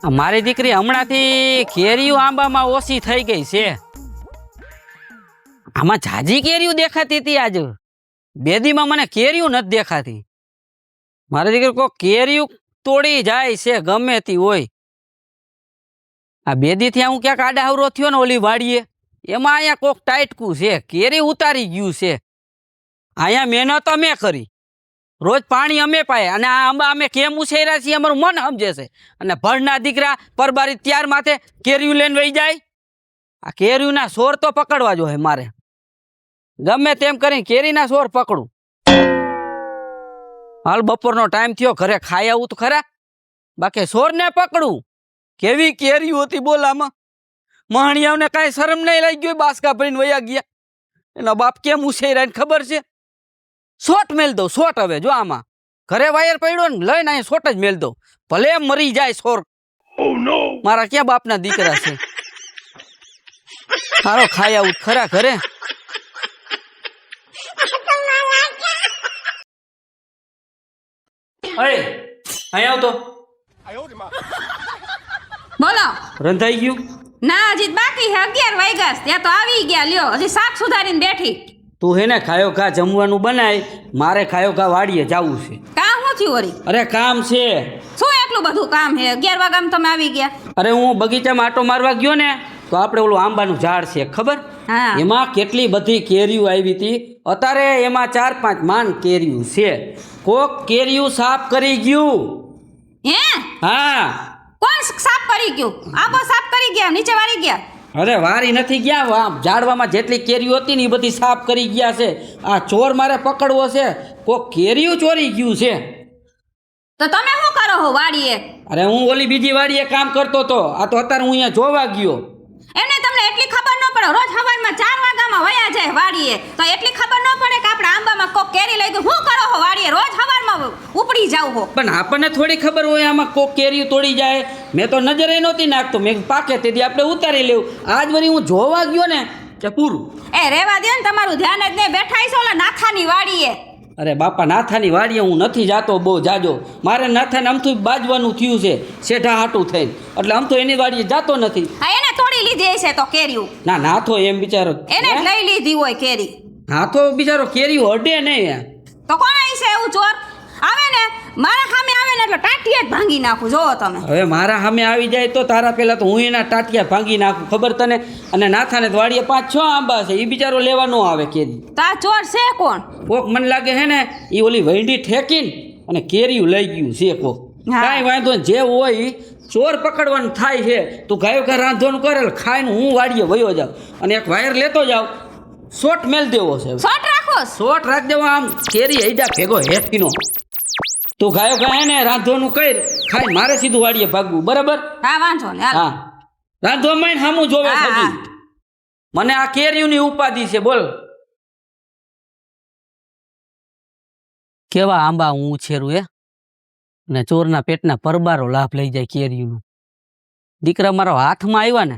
મારી દીકરી હમણાંથી કેરીઓ આંબામાં ઓછી થઈ ગઈ છે. આમાં જાજી કેરીઓ દેખાતી હતી આજ. બેદીમાં મને કેરીઓ નથી દેખાતી. મારી દીકરી કોઈ કેરીઓ તોડી જાય છે ગમે તે હોય. આ બેદીથી હું ક્યાંક આડાહવરો થયો ને ઓલી વાડીએ, એમાં અહીંયા કોક ટાઈટકું છે, કેરી ઉતારી ગયું છે. અહીંયા મહેનત અમે કરી, રોજ પાણી અમે પાય, અને આ આંબા અમે કેમ ઉછેર્યા છીએ અમારું મન સમજે છે. અને ભરના દીકરા પરબારી ત્યાર માથે કેરીયું લઈને વહી જાય. આ કેરીયુંના સોર તો પકડવા જોઈએ મારે. ગમે તેમ કરીને કેરીના સોર પકડું. હાલ બપોરનો ટાઈમ થયો, ઘરે ખાઈ આવું તો ખરા, બાકી સોરને પકડું. કેવી કેરીયું હતી બોલ આમાં. મહાણિયાઓને કાંઈ શરમ નહીં લાગી ગઈ, બાસકા ભરીને વયા ગયા. એનો બાપ કેમ ઉછેર્યા ખબર છે. શોટ મેલ દઉં, શોટ. હવે જો આમાં ઘરે વાયર પડ્યો ને, લઈને અહીં શોટ જ મેલ દઉં, ભલે એમ મરી જાય સોર. મારા ક્યાં બાપના દીકરા છે. સારો ખાઈ આવું ખરા ઘરે. અરે અહીં આવતો. બોલો. રંધાઈ ગયું? ના, હજી બાકી છે. 11 વાગ્યા છે, ત્યાં તો આવી ગયા. લ્યો, હજી શાક સુધારીને બેઠી. તું હે ને ખાયો ખા જમવાનું બનાય, મારે ખાયો ખા વાડીએ જવું છે. કામ શું થયું વળી? અરે કામ છે. શું એટલું બધું કામ છે? 11 વાગ્યામાં તમે આવી ગયા? અરે હું બગીચામાં આટો મારવા ગયો ને, તો આપણે ઓલું આંબાનું ઝાડ છે ખબર, એમાં કેટલી બધી કેરીઓ આવી હતી. અત્યારે એમાં 4-5 માન કેરીઓ છે. કોક કેરીઓ સાફ કરી ગયું. હે? હા. કોણ સાફ કરી ગયું? આંબો સાફ કરી ગયા, નીચે વાળી ગયા? અરે વારી નથી ગયા, ઝાડવામાં જેટલી કેરીઓ હતી ને એ બધી સાફ કરી ગયા છે. આ ચોર મારે પકડવો છે. કોક કેરીઓ ચોરી ગયું છે. તો તમે શું કરો હો વાડીએ? અરે હું ઓલી બીજી વાડીએ કામ કરતો હતો, આ તો અત્યારે હું અહીંયા જોવા ગયો. એમને તમને એટલી ખબર ન પડે? રોજ સવારમાં 4 વાગ્યામાં વયા જાય વાડીએ, તો એટલી ખબર ન પડે કે આપણે આંબામાં કોક કેરી લઈ ગયું? શું કરો હો વાડીએ? રોજ સવારમાં ઉપડી જાવ હો. પણ આપણને થોડી ખબર હોય આમાં કોક કેરી તોડી જાય. મેં તો નજરે નહોતી નાખતો, મેં પાકે તેથી આપણે ઉતારી લેવું. આજ વળી હું જોવા ગયો ને કે પૂરું. એ રેવા દે ને, તમારું ધ્યાન જ નહીં. બેઠા છો ઓલા નાથાની વાડીએ. અરે બાપા, નાથાની વાડીએ હું નથી જાતો બહુ જાજો. મારે નાથાને આમથી બાજવાનું થયું છે શેઠા હાટું થઈને, એટલે આમ તો એની વાડીએ જાતો નથી. હા, એને તોડી લીધી હશે તો કેરીયું. ના, નાથો એમ બિચારો એને જ લઈ લીધી હોય કેરી. નાથો બિચારો કેરી હડે નહીં. તો કોણ હશે એવું ચોર? આવે ને મારા સામે આવે ને એટલે ટાટિયા જ ભાંગી નાખું. જોવો તમે. હવે મારા સામે આવી જાય તો તારા પહેલા તો હું એના ટાટિયા ભાંગી નાખું, ખબર તને. અને નાથાને વાડીએ 5-6 આંબા છે, એ બિચારો લેવા ન આવે કેરી. તા ચોર છે કોણ? કોક મને લાગે હે ને એ ઓલી વૈંડી ઠેકીને અને કેરીયું લઈ ગયું છે કોક. કાંઈ વાંધો ને, જે હોય ચોર પકડવાનું થાય છે. તું ગાયો કા રાંધવાનું કરેલ ખાઈને હું વાડીએ વયો જાઉં અને એક વાયર લેતો જાઉં. શોટ મેલ દેવો છે. શોટ રાખો? શોટ રાખ દેવો. આમ કેરી હૈડા ભેગો હેઠીનો. તું ગાયો કા ને રાંધવાનું કર, ખાઈ મારે સીધું વાડીએ ભાગવું. બરાબર? હા, વાંધો ને. હા, રાંધવામાં સામું જોવે છે. મને આ કેરીઓની ઉપાધિ છે. બોલ કેવા આંબા હું ઉછેરું હે, ને ચોરના પેટના પરબારો લાભ લઈ જાય કેરીઓનો. દીકરા મારો હાથમાં આવ્યા ને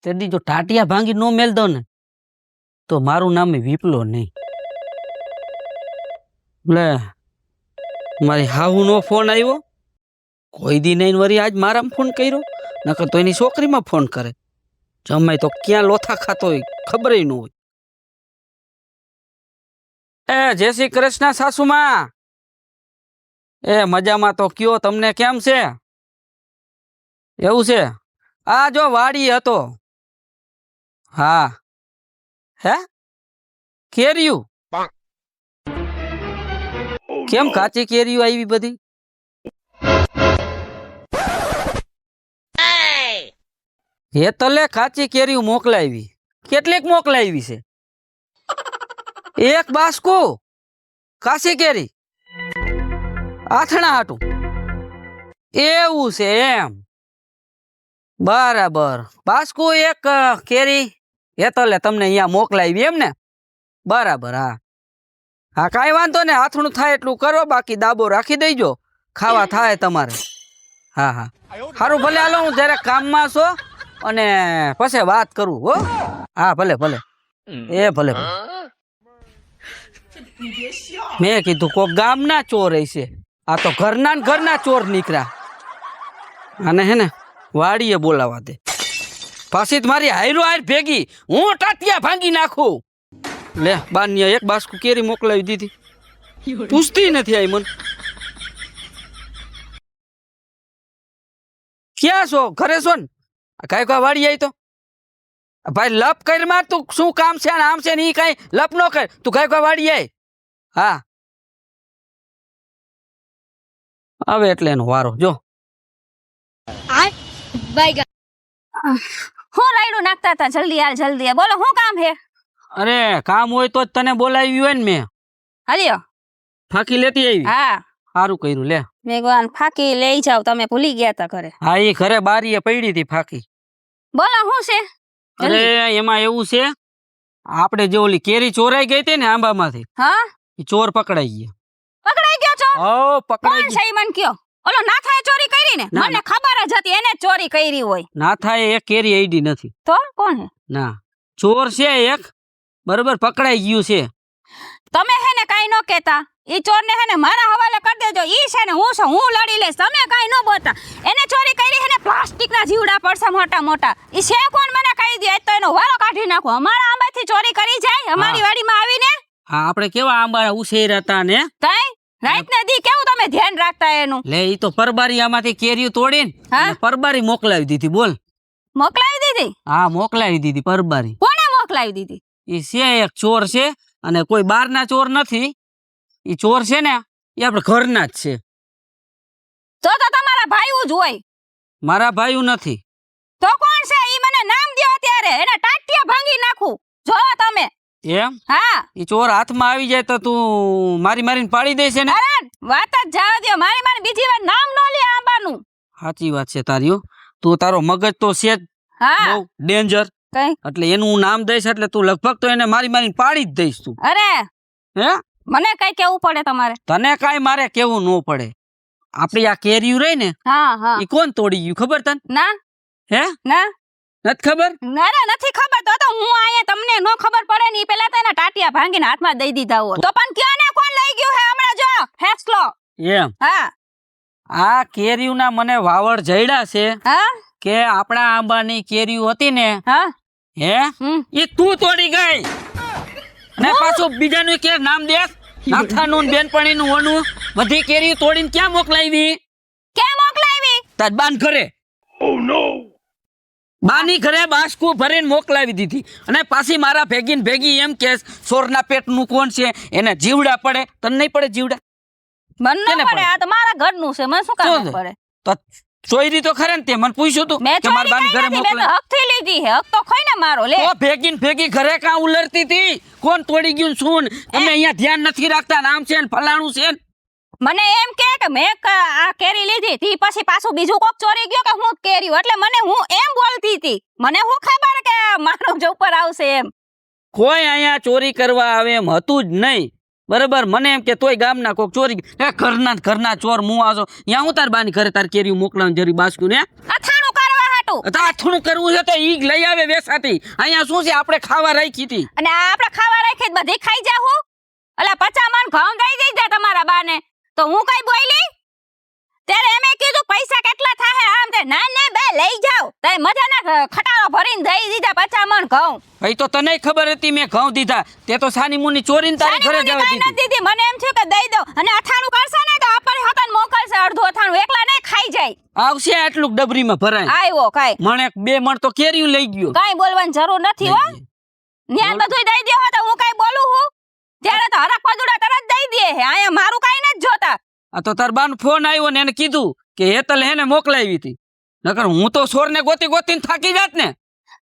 તેથી જો ટાટિયા ભાંગી ન મેલ દો ને તો મારું નામ વિપલો નહીં. લે મારી હાહુનો ફોન આવ્યો. કોઈ દી નહીં વરી આજ મારામાં ફોન કર્યો, નકર તો એની છોકરીમાં ફોન કરે. જમાય તો ક્યાં લોથા ખાતો હોય ખબર ન હોય. એ જય શ્રી કૃષ્ણ સાસુમાં. એ મજામાં તો કયો, તમને કેમ છે? એવું છે? આ જો વાડી હતો. હા. હે કેરીયું? કેમ કાચી કેરીયું આવી બધી? હે તલે કાચી કેરીયું મોકલાવી. કેટલીક મોકલાવી છે? એક બાસ્કુ કાચી કેરી આથણા હાટું. એવું છે એમ? બરાબર. બાસ્કુ એક કેરી એ તો લે તમને અહીંયા મોકલાવી એમ ને? બરાબર. હા હા, કાંઈ વાંધો ને. આથણું થાય એટલું કરો, બાકી દાબો રાખી દેજો, ખાવા થાય તમારે. હા હા, સારું. ભલે હાલો, હું જયારે કામમાં છો અને પછી વાત કરું હો. હા ભલે ભલે. એ ભલે ભલે. મેં કીધું કોક ગામના ચોર હશે, આ તો ઘરના ચોર નીકળ્યા. અને હે ને વાડીએ બોલાવા દે. પાછી જ મારી હાયરો હાર ભેગી હું ટાટિયા ભાંગી નાખું. લે બાનિયા એક બાસ્કુ કેરી મોકલાવી દીધી. પૂછતી નથી આઈ મન. ક્યાં છો? ઘરે છો ને? કાંઈ કા વાડી આવી તો ભાઈ લપ કર માં. તું શું કામ છે ને આમ છે ને ઈ કાંઈ લપ નો કર. તું કાંઈ કા વાડી આવી. હા હવે એટલે એનો વારો જો. હું રાયડું નાખતા હતા. જલ્દી યાર જલ્દી બોલો શું કામ છે? અરે કામ હોય તો જ તને બોલાવી હોય ને મેં. હાલ્યો. ફાંકી લેતી આવી. હા સારું કર્યું લે. ભગવાન ફાકી લઈ જાવ. તમે ભૂલી ગયા તા ઘરે. હા ઈ ઘરે બારીએ પડી હતી ફાંકી. બોલો શું છે? અરે એમાં એવું છે આપણે જે ઓલી કેરી ચોરાઈ ગઈ હતી ને આંબામાંથી હા ઈ ચોર પકડાઈ ગયા. પકડાઈ ગયો છો? ઓ પકડાઈ કોણ છે ઈ મને કયો? ઓલો નાથાએ ચોરી કરી ને? ના, મને ખબર જ હતી એને જ ચોરી કરી હોય. ના થાય એક કેરી આઈડી નથી. તો કોણ હે? ના ચોર છે એક બરોબર પકડાઈ ગયું છે. તમે હે ને કાઈ નો કહેતા. ઈ ચોર ને હે ને મારા હવાલે કરી દેજો. ઈ છે ને હું છું હું લડી લઈશ. તમે કાઈ નો બોલતા. એને ચોરી કરી હે ને પ્લાસ્ટિક ના જીવડા પડશે મોટા મોટા. ઈ છે કોણ મને કહી દે તો એનો વારો કાઢી નાખો. અમારા આંબાથી ચોરી કરી જાય અમારી વાડીમાં આવીને. હા આપણે કેવા આંબા ઉછેર હતા ને. તઈ રાત ને દી કેવું તમે ધ્યાન રાખતા એનું. લે ઈ તો પરબારી આમાંથી કેરીઓ તોડીને હા? અને પરબારી મોકલાવી દીધી. બોલ. મોકલાવી દીધી? હા મોકલાવી દીધી પરબારી. કોણે મોકલાવી દીધી? ઈ છે એક ચોર છે અને કોઈ બહારના ચોર નથી. ઈ ચોર છે ને એ આપણે ઘરના જ છે. તો તમારા ભાઈઓ જ હોય. મારા ભાઈઓ નથી. તો કોણ છે? ઈ મને નામ દ્યો અત્યારે. એના ટાટિયા ભાંગી નાખું. જોવો તમે. એમ હા ઈ ચોર હાથમાં આવી જાય તો તું મારી મારીને પાડી દેશે ને. અરે વાત જ જવા દ્યો. મારી મારી બીજી વાર નામ નો લે આંબાનું. સાચી વાત છે તારી હો. તું તારો મગજ તો છે જ હા બહુ ડેન્જર. કઈ એટલે એનું હું નામ દઈશ એટલે તું લગભગ તો એને મારી મારીને પાડી જ દઈશ તું. અરે હે મને કઈ કેવું પડે તમારે? તને કાંઈ મારે કેવું ન પડે. આપણી આ કેરીયું રહી ને હા હા ઈ કોણ તોડી ગયું ખબર તને? ના હે ના નથી ખબર? ના ના નથી ખબર. તો હું આયા તમને નો ખબર પડે ને ઈ પેલા તો એના ટાટિયા ભાંગીને હાથમાં દઈ દીધા હોય. તો પણ કયો ને કોણ લઈ ગયું હે હમણાં જો ફેસલો. એમ હા આ કેરીયુંના મને વાવડ જડ્યા છે હા કે આપણા આંબાની કેરીયું હતી ને હા હે એ તું તોડી ગઈ. અને પાછું બીજાનું કે નામ દેસ નાથાનું ને બેનપણીનું ઓનું બધી કેરી તોડીને ક્યાં મોકલાવી? કેમ મોકલાવી? તાર બાન ઘરે. ઓ નો. બાની ઘરે બાસ્કુ ભરીને મોકલાવી દીધી અને પાછી મારા ભેગી એમ કે સોરના પેટનું કોણ છે એને જીવડા પડે. તને નહીં પડે જીવડા? મન કેને ન પડે. આ તો મારા ઘરનું છે. મને શું કામ શું છે? પડે? તો ચોરી તો ખરે ને તે મને પૂછ્યું તું મેં કે મારા બાની ઘરે ચોરી કરી નથી. મેં તો મોકલાવી. હકથી લીધી હે. હક તો ખોઈને મારો લે. તો ભેગી ઘરે કાં ઉલરતી હતી? કોણ તોડી ગયું ને શું? અમે અહીંયા ધ્યાન નથી રાખતા. નામ છે ને ફલાણું છે ને. મને એમ કે મેં આ કેરી લીધી તી પછી પાછું બીજું કોક ચોરી ગયો કે હું કેરી એટલે મને હું એમ બોલતી હતી. મને હું ખબર કે માનવ જ ઉપર આવશે એમ. કોઈ અહીંયા ચોરી કરવા આવે એમ હતું જ નહીં. બરાબર મને એમ કે તોય ગામના કોક ચોરી એ ઘરના ચોર મુવા છો. ત્યાં હું તાર બાની ઘરે તાર કેરી મોકલાવ જરી બાસ્કુ ને અથાણું કરવા હાટું. અથાણું કરવું છે તો ઈ જ લઈ આવે વેસાતી. અહીંયા શું છે આપણે ખાવા રાખી હતી અને આ આપણે ખાવા રાખી બધી ખાઈ જાહું. અલા 50 મણ ઘઉં દઈ દીધા તમારા બાને તો હું કઈ બોલી? ત્યારે એમે કીધું પૈસા કેટલા થાહે આમ તે ના બે લઈ જાવ. તે મજાના ખટારો ભરીને દઈ દીધા 50 મણ ઘઉં. ભાઈ તો તને ખબર હતી મેં ઘઉં દીધા. તે તો સાની મુની ચોરીને તારી ઘરે જવા દીધી. દીધી મને એમ થયું કે દઈ દો અને અથાણું કરશે ને તો આપણે હતન મોકલશે અડધું અથાણું એકલા નહીં ખાઈ જાય. આવશે આટલું ડબરીમાં ભરાય. આવ્યો કાઈ મણે 2 મણ તો કેરીયું લઈ ગયો. કાઈ બોલવાની જરૂર નથી હો. ન્યાન બધું દઈ દ્યો હો તો હું કાઈ બોલું હું? ત્યારે તો હરક પદુડા તરત દઈ દે હે. આયા મારું કાઈ નથી જોતા. આ તો તાર બાનો ફોન આવ્યો ને એને કીધું કે હેતલ હેને મોકલાવી હતી. નકર હું તો સોરને ગોતીને થાકી જાત ને.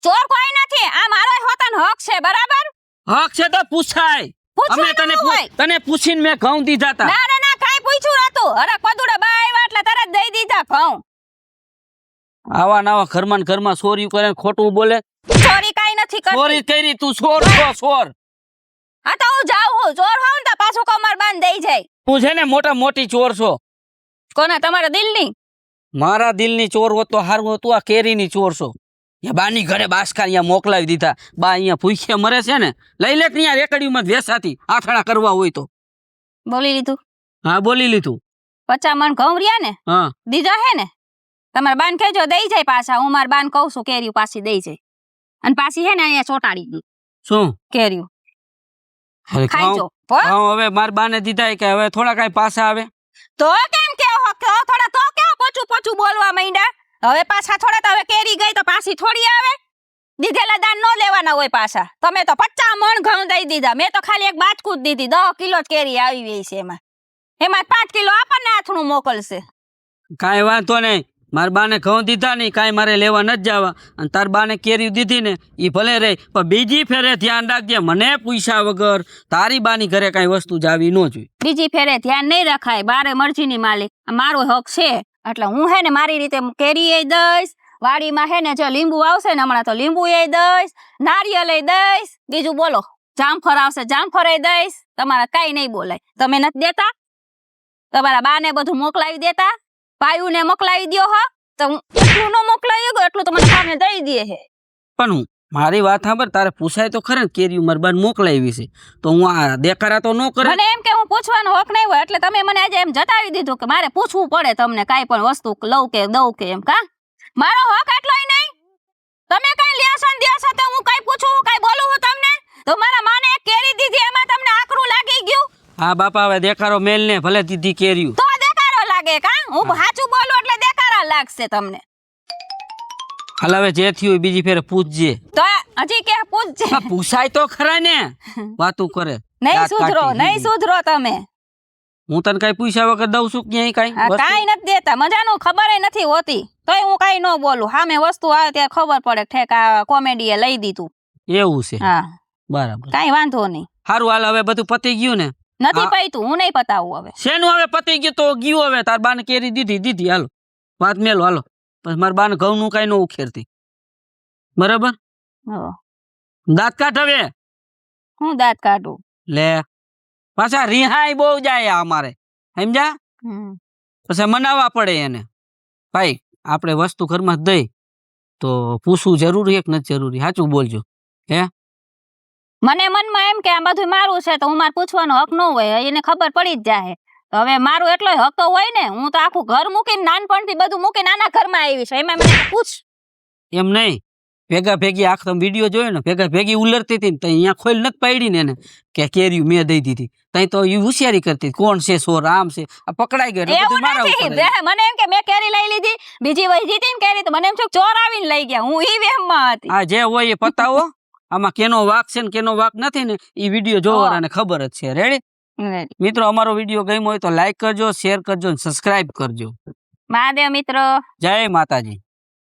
ચોર કોઈ નથી. આ મારો હોતન હક છે બરાબર. હક છે તો પૂછાય. અમે તને પૂછીને મેં ઘઉં દીધા તા. ના કાઈ પૂછ્યું નતું. હરક પદુડા બા આવ્યા એટલે તરત દઈ દીધા ઘઉં. આવા નવા ઘરમાં ચોરી કરે ખોટું બોલે. ચોરી કાઈ નથી કરતી. ચોરી કરી તું ચોર છો ચોર. હા તો હું જાઉં હું. ચોર હોઉં ને તો પાછું કમર બાંધ દઈ જાય. તું છે ને મોટી ચોર છો. કોના? તમારા દિલની? મારા દિલની ચોર હોત તો હારું હતું. આ કેરીની ચોર છો. બાની ઘરે બાસકા અહીંયા મોકલાવી દીધા. બા અહીંયા ભૂખ્યા મરે છે ને લઈ લે અહીંયા રેકડીમાં વેસાતી આથાણા કરવા હોય તો. બોલી લીધું? હા બોલી લીધું. 50 મણ ઘઉં રહ્યા ને હા દીધા હે ને? તમારા બાન કહેજો દઈ જાય પાછા. હું મારા બાન કહું છું કેરીઓ પાછી દઈ જાય. અને પાછી હે ને અહીંયા ચોટાડી દી શું કેરીઓ. અરે ખાઈજો હવે મારા બાને દીધા કે હવે થોડા કાંઈ પાછા આવે. તો કેમ કેવો થોડા તો કેવો પોચું પોચું બોલવા માંડ્યા. હવે પાછા થોડા તો હવે કેરી ગઈ તો પાછી થોડી આવે. દીધેલા દાન નો લેવાના હોય પાછા. તમે તો 50 મણ ઘઉં દઈ દીધા. મેં તો ખાલી એક બાચકું જ દીધી. 10 કિલો જ કેરી આવી ગઈ છે એમાં 5 કિલો આપણને હાથનું મોકલશે. કાંઈ વાંધો નહીં. મારા બાને ઘઉં દીધા નહીં કાંઈ મારે લેવા નથી જવા. અને તાર બાને કેરી દીધી ને એ ભલે રહી, પણ બીજી ફેરે ધ્યાન રાખજે મને પૂછ્યા વગર તારી બાની ઘરે કાંઈ વસ્તુ જાવી ન જોઈએ. બીજી ફેરે ધ્યાન નહીં રખાય. બારે મરજીની માલિક. મારો હક છે એટલે હું હે ને મારી રીતે કેરી એ દઈશ. વાડીમાં હે ને જો લીંબુ આવશે ને હમણાં તો લીંબુ એ દઈશ. નારિયેલ એ દઈશ. બીજું બોલો જામફળ આવશે જામફળ એ દઈશ. તમારા કાંઈ નહીં બોલાય. તમે નથી દેતા. તમારા બાને બધું મોકલાવી દેતા. ભાઈઓને મોકલાવી દો હો તો એટલું ન મોકલાવી ગયો એટલું તમારે સામે દઈ દે હે. પણ મારી વાત સાંભળ, તારે પૂછાય તો ખરે ને કેરી મારી બાને મોકલાવી છે તો હું આ દેખાડા તો ન કરે. મને એમ કે હું પૂછવાનો હક નહીં હોય એટલે તમે મને આજે એમ જતાવી દીધું કે મારે પૂછવું પડે તમને કાંઈ પણ વસ્તુ લઉં કે દઉં કે એમ. કા મારો હક એટલોય નહીં. તમે કાંઈ લ્યાસો ને દેશો તો હું કાંઈ પૂછું કાંઈ બોલું હું તમને. તો મારા માને એક કેરી દીધી એમાં તમને આકરું લાગી ગયું. હા બાપા હવે દેખાડો મેલ ને ભલે દીધી કેરીયું તો દેખાડો લાગે. કા હું સાચું બોલું એટલે દેખાડા લાગશે તમને. હાલ હવે જે થયું બીજી ફેરે પૂછજે. તો હજી કે પૂછજે. પૂછાય તો ખરા ને. વાતું કરે નહીં સુધરો નહીં સુધરો તમે. હું તને કઈ પૂછ્યા વગર દઉં છું ક્યાંય કાંઈ કાંઈ નથી દેતા. મજાનું ખબર નથી હોતી તોય હું કાંઈ ન બોલું. સામે વસ્તુ આવે ત્યારે ખબર પડે ઠેક આ કોમેડીએ લઈ દીધું એવું છે. હા બરાબર કાંઈ વાંધો નહીં. સારું હાલ હવે બધું પતી ગયું ને. નથી પૈતું હું નહીં પતાવું હવે. શેનું હવે પતી ગયું તો ગયું. હવે તાર બાને કેરી દીધી હાલો વાત મેલો હાલો. પછી મારા બાને ઘઉં નું કઈ ન ઉખેરતી. બરાબર દાંત કાઢ હવે. હું દાંત કાઢું લે પાછા રિહાઈ બહુ જાય અમારે સમજા. પછી મનાવવા પડે એને. ભાઈ આપણે વસ્તુ ઘરમાં જ દઈ તો પૂછવું જરૂરી કે નથી જરૂરી સાચું બોલજો. હે મને મનમાં એમ કે આ બધું મારું છે તો હું મારે પૂછવાનો હક ન હોય. એને ખબર પડી જ જાય. તો હવે મારું એટલો હક તો હોય ને. હું તો આખું ઘર મૂકીને નાનપણથી બધું મૂકીને આના ઘરમાં આવી છે. એમાં મને પૂછ એમ નહીં. ભેગા ભેગી આખ તમે વિડીયો જોયો ને ભેગા ભેગી ઉલરતી હતી ને તો અહીંયા ખોલ નથી પાડી ને એને કે કેરીયું મેં દઈ દીધી. તઈ તો એ હોશિયારી કરતી કોણ છે સોર આમ છે આ પકડાઈ ગયો એટલે બધું મારા ઉપર. મને એમ કે મેં કેરી લઈ લીધી બીજી વહી જીતી ને કેરી તો મને એમ છે ચોર આવીને લઈ ગયા. હું ઈ વેમમાં હતી. આ જે હોય એ પતાવો. આમાં કેનો વાક છે ને કેનો વાક નથી ને એ વિડીયો જોવાને ખબર જ છે. રેડી મિત્રો અમારો વિડીયો ગમ્યો હોય તો લાઈક કરજો, શેર કરજો અને સબસ્ક્રાઇબ કરજો. મહાદેવ મિત્રો. જય માતાજી.